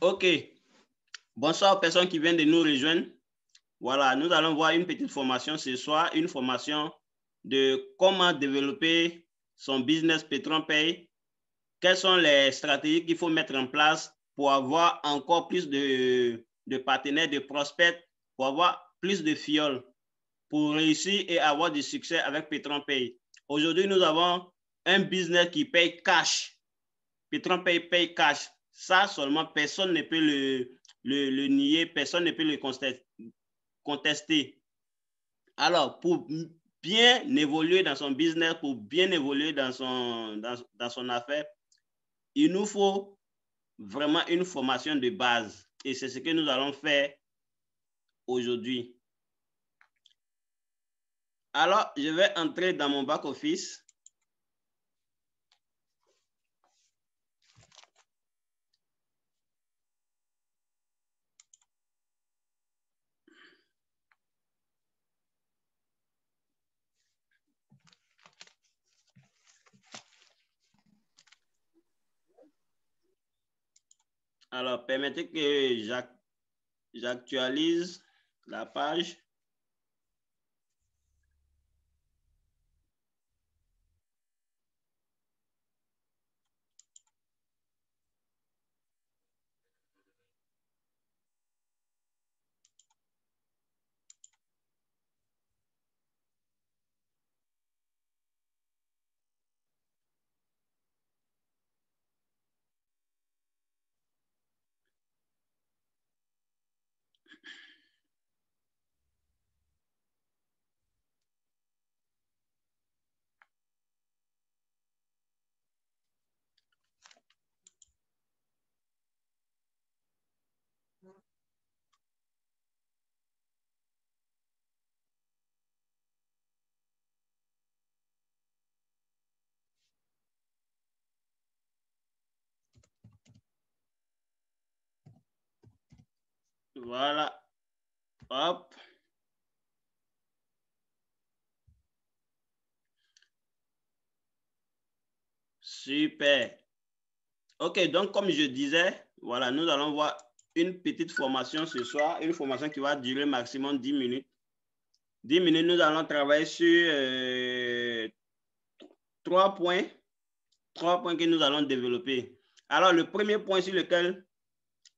OK. Bonsoir aux personnes qui viennent de nous rejoindre. Voilà, nous allons voir une petite formation ce soir, une formation de comment développer son business PatronPay. Quelles sont les stratégies qu'il faut mettre en place pour avoir encore plus de partenaires, de prospects, pour avoir plus de fioles, pour réussir et avoir du succès avec PatronPay. Aujourd'hui, nous avons un business qui paye cash. PatronPay paye cash. Ça seulement, personne ne peut le nier, personne ne peut le contester. Alors, pour bien évoluer dans son business, pour bien évoluer dans son affaire, il nous faut vraiment une formation de base. Et c'est ce que nous allons faire aujourd'hui. Alors, je vais entrer dans mon back-office. Alors, permettez que j'actualise la page. Voilà. Hop. Super. OK, donc comme je disais, voilà, nous allons voir une petite formation ce soir, une formation qui va durer maximum 10 minutes. 10 minutes, nous allons travailler sur 3 points que nous allons développer. Alors, le premier point sur lequel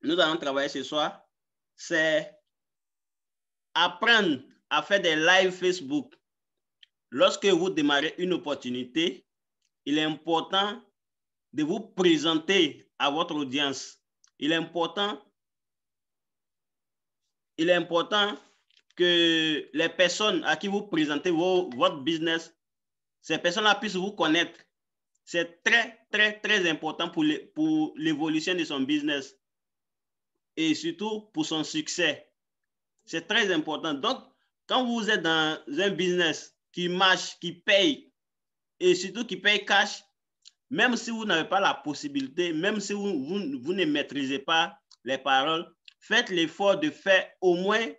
nous allons travailler ce soir, c'est apprendre à faire des lives Facebook. Lorsque vous démarrez une opportunité, il est important de vous présenter à votre audience. Il est important que les personnes à qui vous présentez votre business, ces personnes-là puissent vous connaître. C'est très, très, très important pour l'évolution de son business et surtout pour son succès. C'est très important. Donc, quand vous êtes dans un business qui marche, qui paye et surtout qui paye cash, même si vous n'avez pas la possibilité, même si vous ne maîtrisez pas les paroles, faites l'effort de faire au moins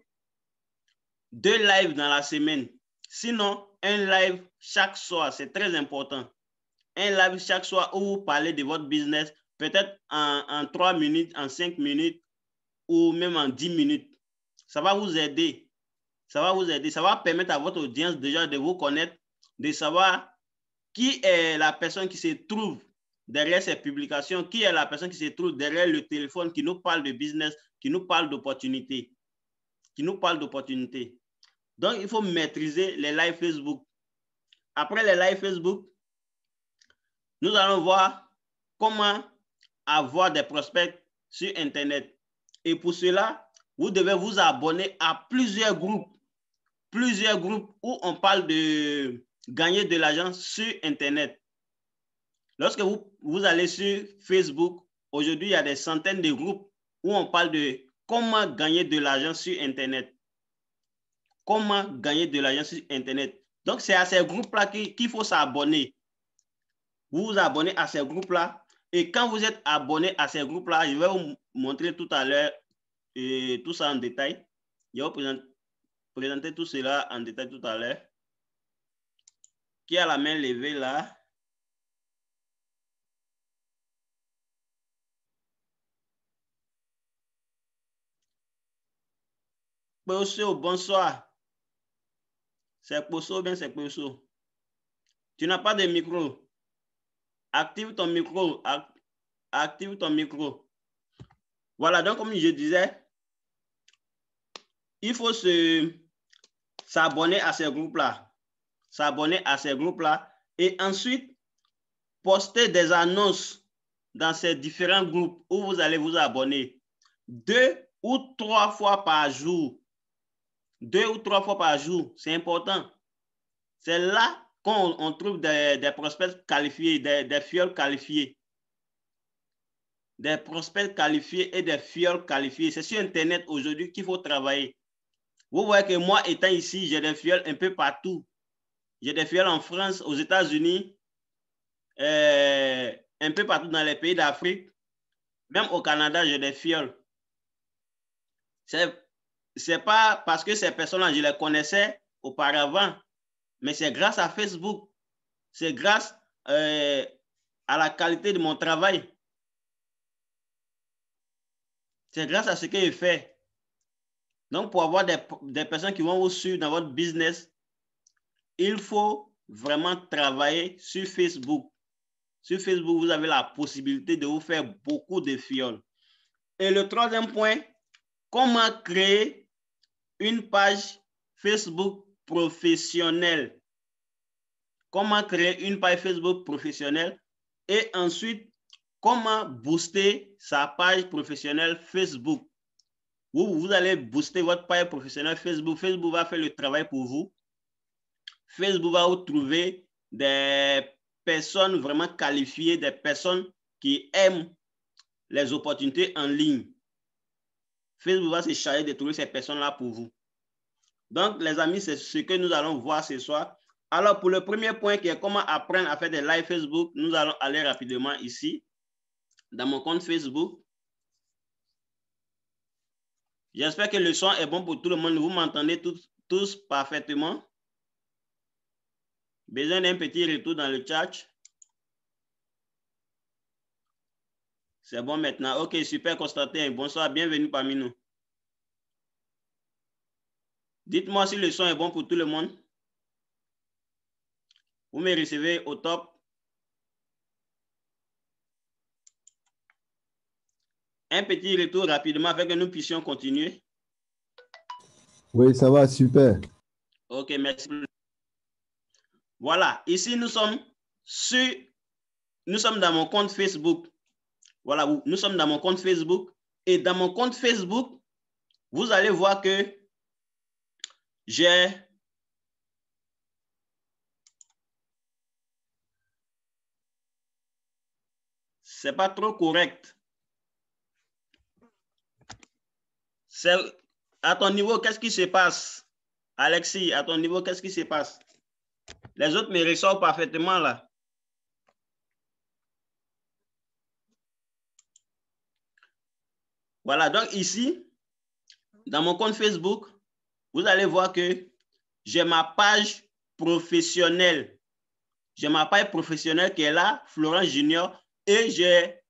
2 lives dans la semaine. Sinon, un live chaque soir, c'est très important. Un live chaque soir où vous parlez de votre business, peut-être en 3 minutes, en 5 minutes ou même en 10 minutes. Ça va vous aider. Ça va vous aider. Ça va permettre à votre audience déjà de vous connaître, de savoir qui est la personne qui se trouve derrière ces publications, qui est la personne qui se trouve derrière le téléphone qui nous parle de business, qui nous parle d'opportunités, Donc, il faut maîtriser les lives Facebook. Après les lives Facebook, nous allons voir comment avoir des prospects sur Internet. Et pour cela, vous devez vous abonner à plusieurs groupes où on parle de gagner de l'argent sur Internet. Lorsque vous allez sur Facebook, aujourd'hui, il y a des centaines de groupes où on parle de comment gagner de l'argent sur Internet. Comment gagner de l'argent sur Internet. Donc, c'est à ces groupes-là qu'il faut s'abonner. Vous vous abonnez à ces groupes-là. Et quand vous êtes abonné à ces groupes-là, je vais vous montrer tout à l'heure tout ça en détail. Je vais vous présenter tout cela en détail tout à l'heure. Qui a la main levée là? Poso, bonsoir. C'est Poso, bien c'est Poso. Tu n'as pas de micro. Active ton micro. Active ton micro. Voilà, donc comme je disais, il faut s'abonner à ces groupes-là. S'abonner à ces groupes-là. Et ensuite, poster des annonces dans ces différents groupes où vous allez vous abonner 2 ou 3 fois par jour. 2 ou 3 fois par jour, c'est important. C'est là qu'on trouve des prospects qualifiés, des fioles qualifiés. Des prospects qualifiés et des fioles qualifiées. C'est sur Internet aujourd'hui qu'il faut travailler. Vous voyez que moi, étant ici, j'ai des fioles un peu partout. J'ai des fioles en France, aux États-Unis, un peu partout dans les pays d'Afrique. Même au Canada, j'ai des fioles. C'est pas parce que ces personnes-là, je les connaissais auparavant, mais c'est grâce à Facebook. C'est grâce à la qualité de mon travail. C'est grâce à ce que je fais. Donc, pour avoir des personnes qui vont vous suivre dans votre business, il faut vraiment travailler sur Facebook. Sur Facebook, vous avez la possibilité de vous faire beaucoup de fioles. Et le troisième point, comment créer une page Facebook professionnelle. Comment créer une page Facebook professionnelle et ensuite, comment booster sa page professionnelle Facebook. Vous allez booster votre page professionnelle Facebook. Facebook va faire le travail pour vous. Facebook va vous trouver des personnes vraiment qualifiées, des personnes qui aiment les opportunités en ligne. Facebook va se charger de trouver ces personnes-là pour vous. Donc, les amis, c'est ce que nous allons voir ce soir. Alors, pour le premier point qui est comment apprendre à faire des lives Facebook, nous allons aller rapidement ici, dans mon compte Facebook. J'espère que le son est bon pour tout le monde. Vous m'entendez tous parfaitement. Besoin d'un petit retour dans le chat. C'est bon maintenant. OK, super, Constantin. Bonsoir, bienvenue parmi nous. Dites-moi si le son est bon pour tout le monde. Vous me recevez au top. Un petit retour rapidement afin que nous puissions continuer. Oui, ça va, super. OK, merci. Voilà, ici nous sommes dans mon compte Facebook. Voilà, nous sommes dans mon compte Facebook. Et dans mon compte Facebook, vous allez voir que j'ai c'est pas trop correct. À ton niveau, qu'est-ce qui se passe? Alexis, à ton niveau, qu'est-ce qui se passe? Les autres me ressortent parfaitement là. Voilà, donc ici, dans mon compte Facebook, vous allez voir que j'ai ma page professionnelle. J'ai ma page professionnelle qui est là, Florent Junior, et j'ai,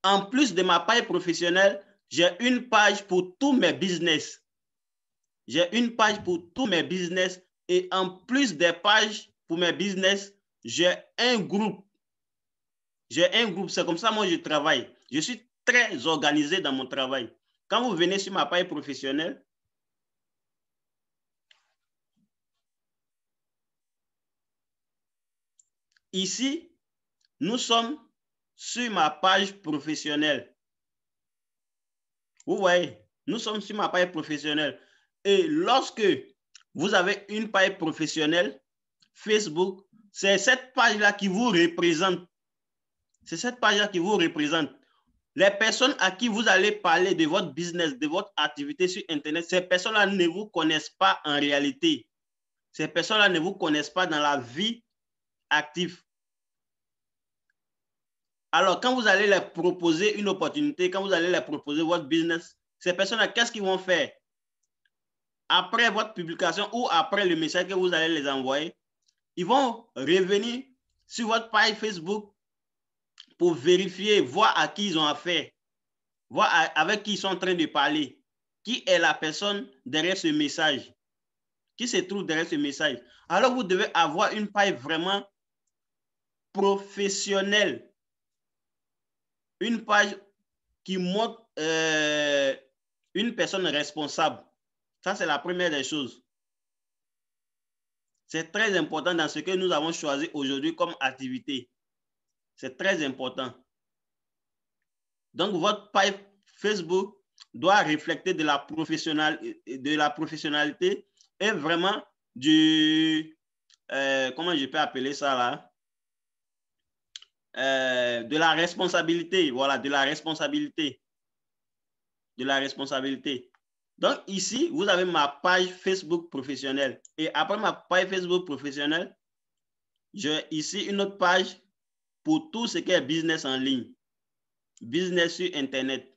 en plus de ma page professionnelle, j'ai une page pour tous mes business. J'ai une page pour tous mes business et en plus des pages pour mes business, j'ai un groupe. J'ai un groupe, c'est comme ça moi je travaille. Je suis très organisé dans mon travail. Quand vous venez sur ma page professionnelle, ici, nous sommes sur ma page professionnelle. Vous voyez, nous sommes sur ma page professionnelle. Et lorsque vous avez une page professionnelle, Facebook, c'est cette page-là qui vous représente. C'est cette page-là qui vous représente. Les personnes à qui vous allez parler de votre business, de votre activité sur Internet, ces personnes-là ne vous connaissent pas en réalité. Ces personnes-là ne vous connaissent pas dans la vie active. Alors, quand vous allez leur proposer une opportunité, quand vous allez leur proposer votre business, ces personnes-là, qu'est-ce qu'ils vont faire? Après votre publication ou après le message que vous allez les envoyer, ils vont revenir sur votre page Facebook pour vérifier, voir à qui ils ont affaire, voir avec qui ils sont en train de parler. qui est la personne derrière ce message, qui se trouve derrière ce message. Alors, vous devez avoir une page vraiment professionnelle, une page qui montre une personne responsable. Ça, c'est la première des choses. C'est très important dans ce que nous avons choisi aujourd'hui comme activité. C'est très important. Donc, votre page Facebook doit refléter de la professionnalité et vraiment du, comment je peux appeler ça là? De la responsabilité. Voilà, de la responsabilité. De la responsabilité. Donc, ici, vous avez ma page Facebook professionnelle. Et après ma page Facebook professionnelle, j'ai ici une autre page pour tout ce qui est business en ligne. Business sur Internet.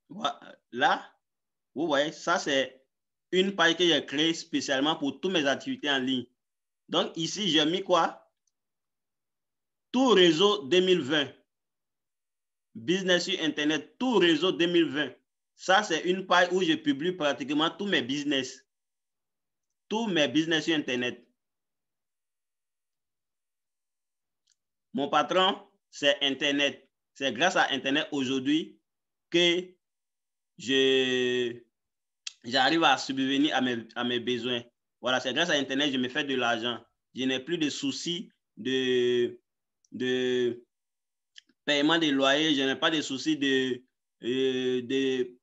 Voilà. Là, vous voyez, ça c'est une page que j'ai créée spécialement pour toutes mes activités en ligne. Donc, ici, j'ai mis quoi? Tout réseau 2020. Business sur Internet, tout réseau 2020. Ça, c'est une page où je publie pratiquement tous mes business. Tous mes business sur Internet. Mon patron, c'est Internet. C'est grâce à Internet aujourd'hui que j'arrive à subvenir à mes besoins. Voilà, c'est grâce à Internet que je me fais de l'argent. Je n'ai plus de soucis de paiement des loyers, je n'ai pas de soucis de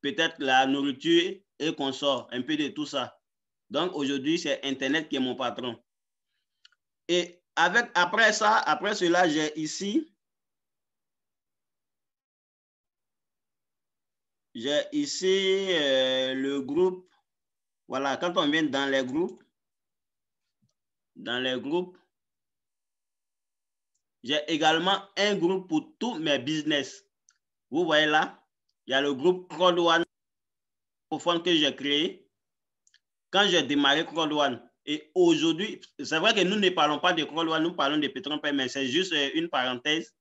peut-être la nourriture et qu'on sort, un peu de tout ça. Donc aujourd'hui, c'est Internet qui est mon patron. Et après cela, j'ai ici le groupe. Voilà, quand on vient dans les groupes, j'ai également un groupe pour tous mes business. Vous voyez là, il y a le groupe Crowd One que j'ai créé quand j'ai démarré Crowd One. Et aujourd'hui, c'est vrai que nous ne parlons pas de Crowd One, nous parlons de Petron Pay, mais c'est juste une parenthèse.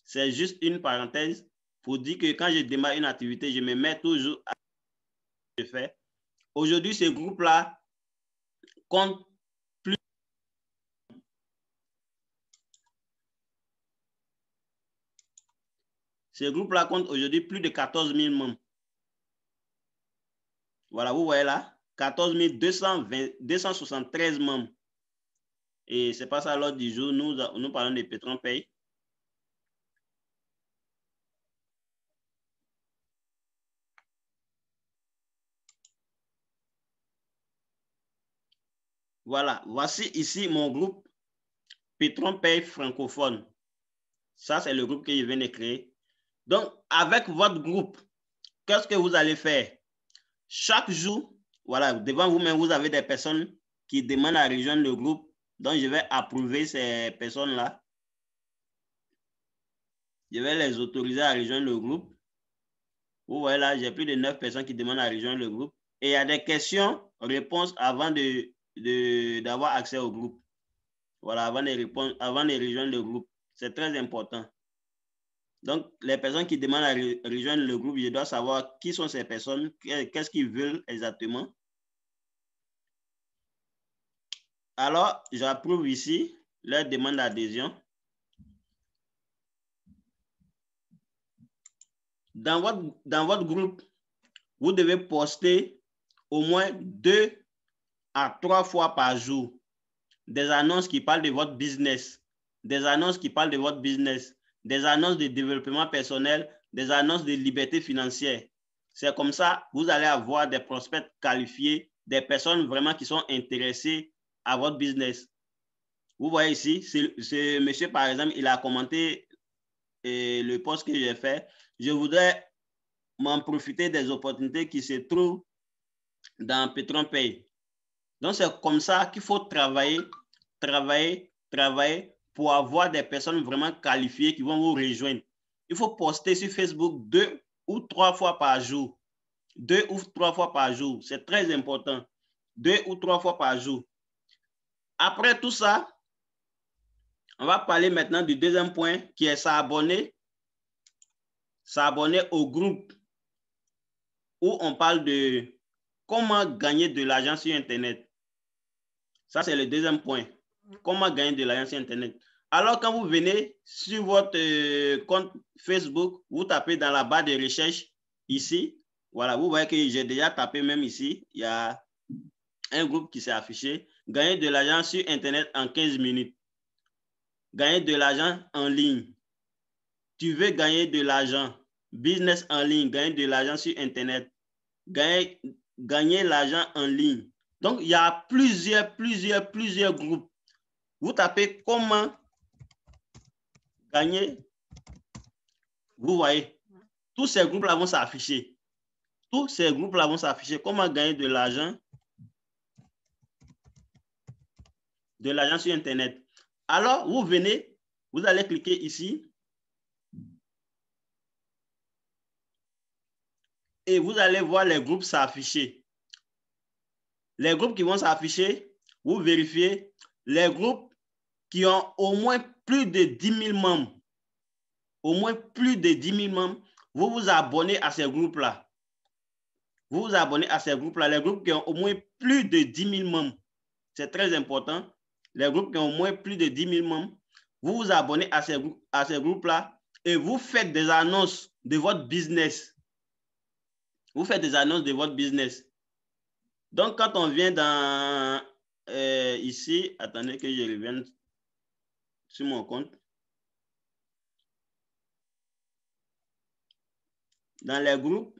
C'est juste une parenthèse pour dire que quand je démarre une activité, je me mets toujours à ce que je fais. Aujourd'hui, ce groupe-là compte plus. Ce groupe-là compte aujourd'hui plus de 14 000 membres. Voilà, vous voyez là, 14 273 membres. Et c'est pas ça l'ordre du jour, nous parlons de Petron Pay. Voilà, voici ici mon groupe Petron Pay francophone. Ça, c'est le groupe que je viens de créer. Donc, avec votre groupe, qu'est-ce que vous allez faire? Chaque jour, voilà, devant vous-même, vous avez des personnes qui demandent à rejoindre le groupe. Donc, je vais approuver ces personnes-là. Je vais les autoriser à rejoindre le groupe. Vous voyez là, j'ai plus de 9 personnes qui demandent à rejoindre le groupe. Et il y a des questions-réponses avant d'avoir accès au groupe. Voilà, avant de rejoindre le groupe. C'est très important. Donc, les personnes qui demandent à rejoindre le groupe, je dois savoir qui sont ces personnes, qu'est-ce qu'ils veulent exactement. Alors, j'approuve ici leur demande d'adhésion. Dans votre groupe, vous devez poster au moins 2 à 3 fois par jour des annonces qui parlent de votre business, des annonces qui parlent de votre business, des annonces de développement personnel, des annonces de liberté financière. C'est comme ça, vous allez avoir des prospects qualifiés, des personnes vraiment qui sont intéressées à votre business. Vous voyez ici, ce monsieur, par exemple, il a commenté le post que j'ai fait. Je voudrais m'en profiter des opportunités qui se trouvent dans Petron Pay. Donc, c'est comme ça qu'il faut travailler pour avoir des personnes vraiment qualifiées qui vont vous rejoindre. Il faut poster sur Facebook 2 ou 3 fois par jour. 2 ou 3 fois par jour. C'est très important. 2 ou 3 fois par jour. Après tout ça, on va parler maintenant du deuxième point qui est s'abonner s'abonner au groupe où on parle de comment gagner de l'argent sur Internet. Ça, c'est le deuxième point. Comment gagner de l'argent sur Internet. Alors, quand vous venez sur votre compte Facebook, vous tapez dans la barre de recherche ici. Voilà, vous voyez que j'ai déjà tapé même ici. Il y a un groupe qui s'est affiché. Gagner de l'argent sur Internet en 15 minutes. Gagner de l'argent en ligne. Tu veux gagner de l'argent. Business en ligne. Gagner de l'argent sur Internet. Gagner l'argent en ligne. Donc, il y a plusieurs groupes. Vous tapez comment gagner. Vous voyez, tous ces groupes-là vont s'afficher. Tous ces groupes-là vont s'afficher. Comment gagner de l'argent sur Internet. Alors, vous venez, vous allez cliquer ici. Et vous allez voir les groupes s'afficher. Les groupes qui vont s'afficher, vous vérifiez les groupes qui ont au moins plus de 10 000 membres. Au moins plus de 10 000 membres, vous vous abonnez à ces groupes-là. Vous vous abonnez à ces groupes-là. Les groupes qui ont au moins plus de 10 000 membres. C'est très important. Les groupes qui ont au moins plus de 10 000 membres, vous vous abonnez à ces groupes-là et vous faites des annonces de votre business. Vous faites des annonces de votre business. Donc, quand on vient dans ici, attendez que je revienne sur mon compte. Dans les groupes,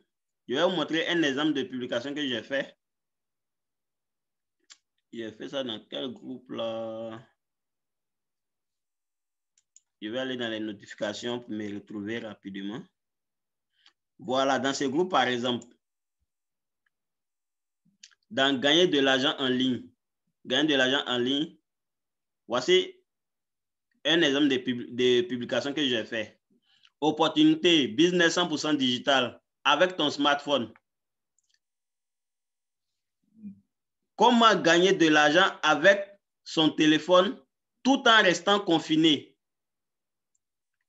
je vais vous montrer un exemple de publication que j'ai fait. J'ai fait ça dans quel groupe là? Je vais aller dans les notifications pour me retrouver rapidement. Voilà, dans ce groupe par exemple, dans gagner de l'argent en ligne. Gagner de l'argent en ligne. Voici un exemple de publication que j'ai fait. Opportunité, business 100% digital avec ton smartphone. Comment gagner de l'argent avec son téléphone tout en restant confiné.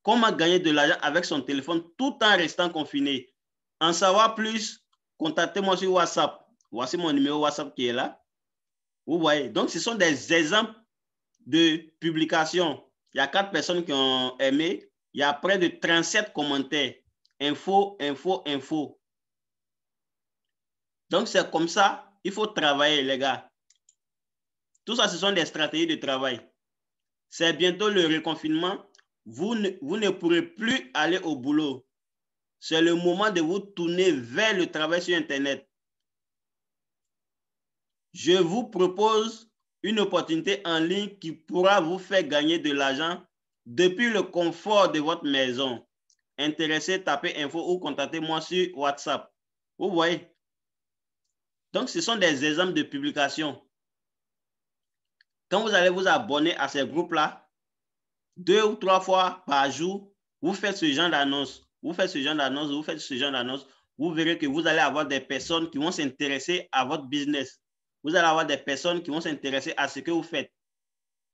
Comment gagner de l'argent avec son téléphone tout en restant confiné. En savoir plus, contactez-moi sur WhatsApp. Voici mon numéro WhatsApp qui est là. Vous voyez, donc ce sont des exemples de publications. Il y a 4 personnes qui ont aimé. Il y a près de 37 commentaires. Info, info, info. Donc, c'est comme ça. Il faut travailler, les gars. Tout ça, ce sont des stratégies de travail. C'est bientôt le reconfinement. Vous ne pourrez plus aller au boulot. C'est le moment de vous tourner vers le travail sur Internet. Je vous propose une opportunité en ligne qui pourra vous faire gagner de l'argent depuis le confort de votre maison. Intéressé, tapez info ou contactez-moi sur WhatsApp. Vous voyez? Donc, ce sont des exemples de publications. Quand vous allez vous abonner à ces groupes-là, 2 ou 3 fois par jour, vous faites ce genre d'annonce. Vous faites ce genre d'annonce, vous faites ce genre d'annonce. Vous verrez que vous allez avoir des personnes qui vont s'intéresser à votre business. Vous allez avoir des personnes qui vont s'intéresser à ce que vous faites.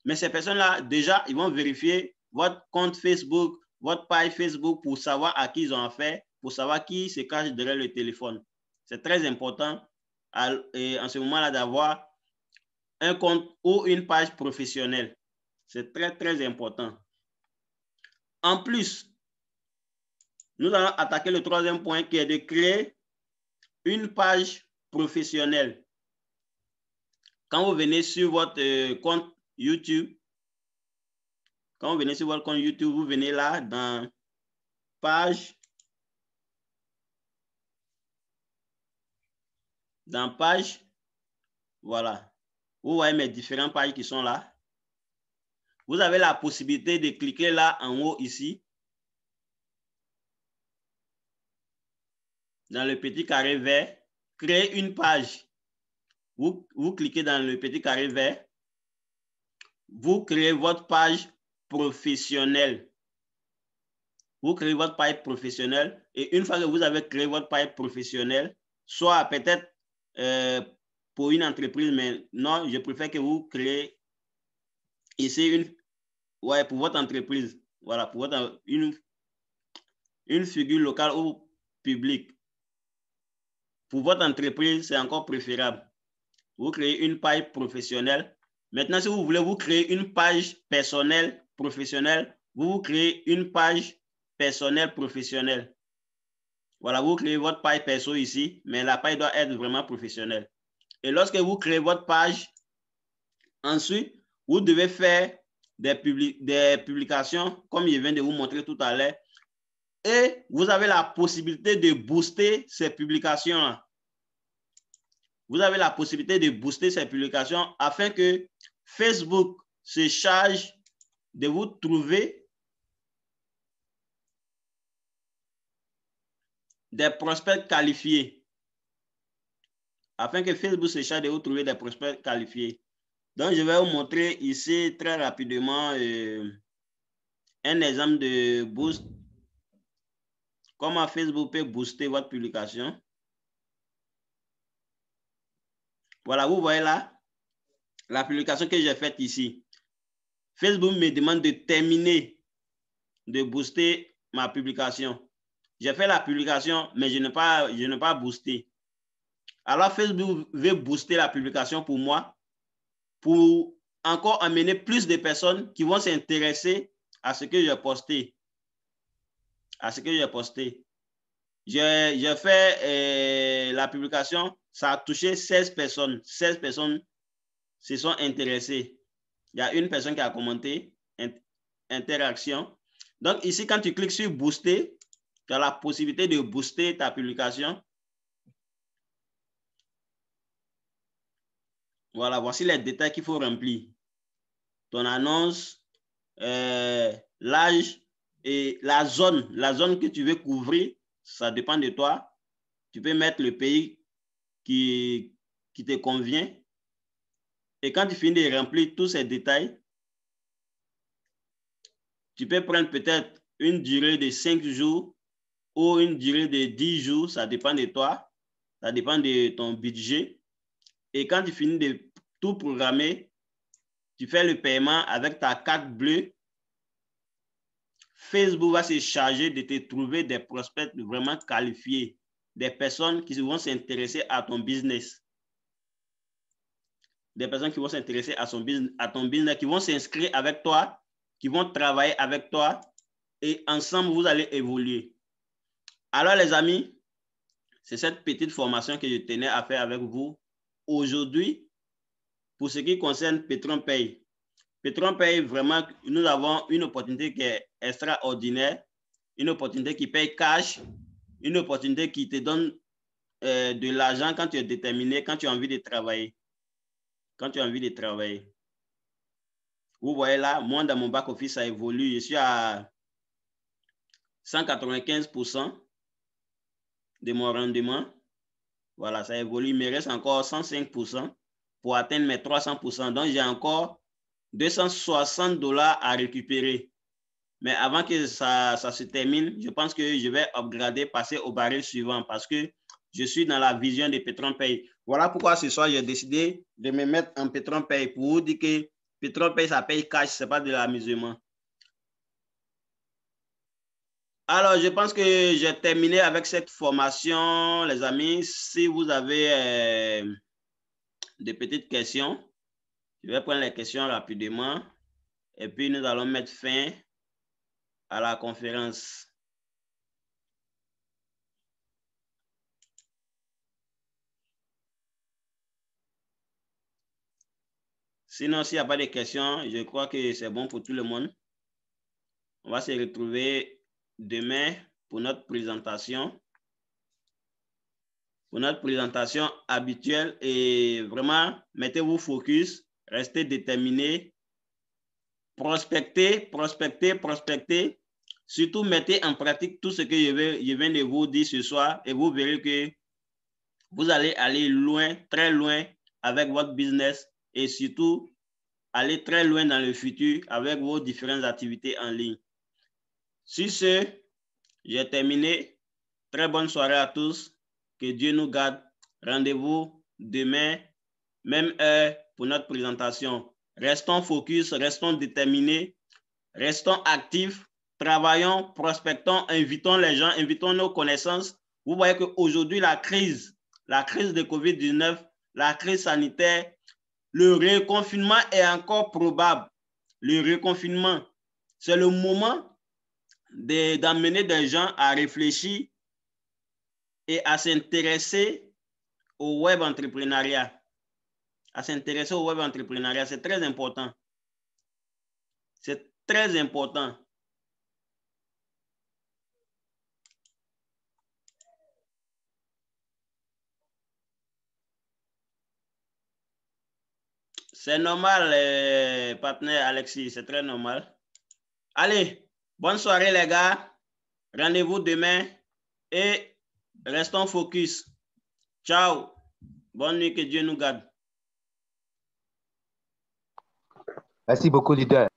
Mais ces personnes-là, déjà, ils vont vérifier votre compte Facebook, votre page Facebook pour savoir à qui ils ont affaire, pour savoir qui se cache derrière le téléphone. C'est très important en ce moment-là d'avoir un compte ou une page professionnelle. C'est très, très important. En plus, nous allons attaquer le troisième point qui est de créer une page professionnelle. Quand vous venez sur votre compte YouTube, vous venez là dans page. Dans page, voilà. Vous voyez mes différentes pages qui sont là. Vous avez la possibilité de cliquer là en haut ici. Dans le petit carré vert, créer une page. Vous cliquez dans le petit carré vert. Vous créez votre page professionnelle. Vous créez votre page professionnelle et une fois que vous avez créé votre page professionnelle, soit peut-être pour une entreprise, mais non, je préfère que vous créez ici pour votre entreprise. Voilà, pour une figure locale ou publique. Pour votre entreprise, c'est encore préférable. Vous créez une page professionnelle. Maintenant, si vous voulez vous créer une page personnelle, professionnelle, vous créez une page personnelle, professionnelle. Voilà, vous créez votre page perso ici, mais la page doit être vraiment professionnelle. Et lorsque vous créez votre page, ensuite, vous devez faire des publications, comme je viens de vous montrer tout à l'heure, et vous avez la possibilité de booster ces publications-là. Vous avez la possibilité de booster ces publications afin que Facebook se charge de vous trouver des prospects qualifiés. Afin que Facebook se charge de vous trouver des prospects qualifiés. Donc, je vais vous montrer ici très rapidement un exemple de boost. Comment Facebook peut booster votre publication. Voilà, vous voyez là la publication que j'ai faite ici. Facebook me demande de terminer de booster ma publication. J'ai fait la publication, mais je n'ai pas boosté. Alors, Facebook veut booster la publication pour moi, pour encore amener plus de personnes qui vont s'intéresser à ce que j'ai posté. J'ai fait la publication, ça a touché 16 personnes. 16 personnes se sont intéressées. Il y a une personne qui a commenté, interaction. Donc ici, quand tu cliques sur booster, tu as la possibilité de booster ta publication. Voilà, voici les détails qu'il faut remplir. Ton annonce, l'âge et la zone que tu veux couvrir, ça dépend de toi. Tu peux mettre le pays qui te convient. Et quand tu finis de remplir tous ces détails, tu peux prendre peut-être une durée de 5 jours ou une durée de 10 jours, ça dépend de toi, ça dépend de ton budget. Et quand tu finis de tout programmer, tu fais le paiement avec ta carte bleue. Facebook va se charger de te trouver des prospects vraiment qualifiés, des personnes qui vont s'intéresser à ton business. Des personnes qui vont s'intéresser à ton business, qui vont s'inscrire avec toi, qui vont travailler avec toi et ensemble, vous allez évoluer. Alors, les amis, c'est cette petite formation que je tenais à faire avec vous aujourd'hui pour ce qui concerne PatronPay. PatronPay, vraiment, nous avons une opportunité qui est extraordinaire, une opportunité qui paye cash, une opportunité qui te donne de l'argent quand tu es déterminé, quand tu as envie de travailler. Quand tu as envie de travailler. Vous voyez là, moi, dans mon back-office, ça évolue. Je suis à 195% de mon rendement. Voilà, ça évolue. Il me reste encore 105% pour atteindre mes 300%. Donc, j'ai encore $260 à récupérer. Mais avant que ça se termine, je pense que je vais upgrader, passer au baril suivant parce que je suis dans la vision de PatronPay. Voilà pourquoi ce soir, j'ai décidé de me mettre en PatronPay pour vous dire que PatronPay, ça paye cash, ce n'est pas de l'amusement. Alors, je pense que j'ai terminé avec cette formation, les amis. Si vous avez des petites questions, je vais prendre les questions rapidement et puis nous allons mettre fin à la conférence. Sinon, s'il n'y a pas de questions, je crois que c'est bon pour tout le monde. On va se retrouver demain pour notre présentation. Pour notre présentation habituelle et vraiment, mettez-vous focus, restez déterminés, prospectez. Surtout, mettez en pratique tout ce que je viens de vous dire ce soir et vous verrez que vous allez aller loin, très loin avec votre business et surtout, aller très loin dans le futur avec vos différentes activités en ligne. Sur ce, j'ai terminé. Très bonne soirée à tous. Que Dieu nous garde. Rendez-vous demain, même heure pour notre présentation. Restons focus, restons déterminés, restons actifs travaillons, prospectons, invitons les gens, invitons nos connaissances. Vous voyez qu'aujourd'hui, la crise de COVID-19, la crise sanitaire, le reconfinement est encore probable. Le reconfinement, c'est le moment d'amener des gens à réfléchir et à s'intéresser au web entrepreneuriat. C'est très important. C'est très important. C'est normal, partenaire Alexis, c'est très normal. Allez, bonne soirée les gars. Rendez-vous demain et restons focus. Ciao. Bonne nuit, que Dieu nous garde. Merci beaucoup, leader.